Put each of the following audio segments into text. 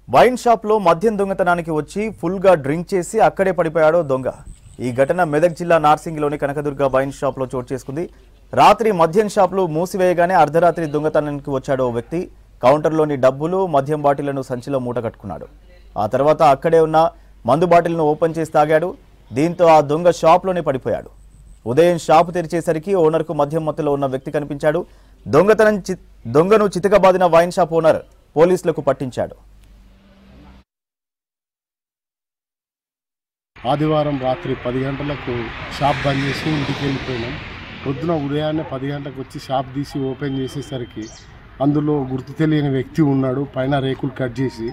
Wine shop లో మద్యం దొంగతనానికి వచ్చి ఫుల్ గా డ్రింక్ చేసి అక్కడే పడిపోయాడో దొంగ। ఈ ఘటన మెదక్ జిల్లా నార్సింగిలోని కనకదుర్గ వైన్ షాప్ లో చోటు చేసుకుంది। రాత్రి మద్యం షాపులు మూసివేయగానే అర్ధరాత్రి దొంగతనానికి వచ్చాడో వ్యక్తి కౌంటర్లోని డబ్బులు మద్యం బాటిళ్లను సంచిలో మూట కట్టుకున్నాడు। ఆ తర్వాత అక్కడే ఉన్న మందు బాటిల్ను ఓపెన్ చేసి తాగాడు। దీంతో ఆ దొంగ షాప్లోనే పడిపోయాడు। ఉదయం షాపు తెరిచేసరికి ఓనర్కు మద్యం మత్తులో ఉన్న వ్యక్తి కనిపించాడు। దొంగను చితకబాదిన వైన్ షాప్ ఓనర్ పోలీసులకు పట్టించాడు। ఆదివారం రాత్రి 10 గంటలకు షాప్ బంద్ చేసి ఇంటికి వెళ్ళిపోయినాం। పొద్దున ఉదయాన్నే 10 గంటలకు వచ్చి షాప్ తీసి ఓపెన్ చేసేసరికి అందులో గుర్తు తెలియని వ్యక్తి ఉన్నాడు। పైన రేకులు కట్ చేసి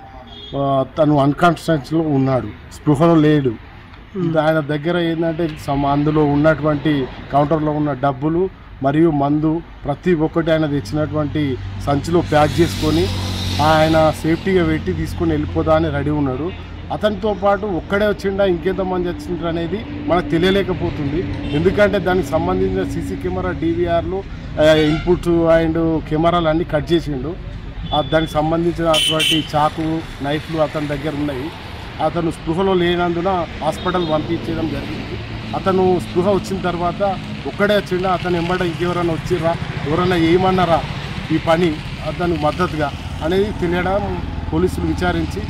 తను అన్కాన్షియస్లో ఉన్నాడు, స్పృహలో లేడు। ఆయన దగ్గర ఏంటంటే అందులో ఉన్నటువంటి కౌంటర్లో ఉన్న డబ్బులు మరియు మందు ప్రతి ఒక్కటి ఆయన తెచ్చినటువంటి సంచిలో ప్యాక్ చేసుకొని ఆయన సేఫ్టీగా పెట్టి తీసుకొని వెళ్ళిపోదా అని రెడీ ఉన్నాడు। అతనితో పాటు ఒక్కడే వచ్చిండా ఇంకెంతమంది వచ్చిండ్రు అనేది మనకు తెలియలేకపోతుంది। ఎందుకంటే దానికి సంబంధించిన సీసీ కెమెరా DVRలు ఇన్పుట్స్ అండ్ కెమెరాలు అన్నీ కట్ చేసిండు। దానికి సంబంధించినటువంటి చాకు నైఫ్లు అతని దగ్గర ఉన్నాయి। అతను స్పృహలో లేనందున హాస్పిటల్ పంపించడం జరిగింది। అతను స్పృహ వచ్చిన తర్వాత ఒక్కడే వచ్చిండా, అతను ఎంబడ ఇంకెవరైనా వచ్చిర్రా, ఎవరైనా ఏమన్నారా ఈ పని అతనికి మద్దతుగా అనేది తెలియడం పోలీసులు విచారించి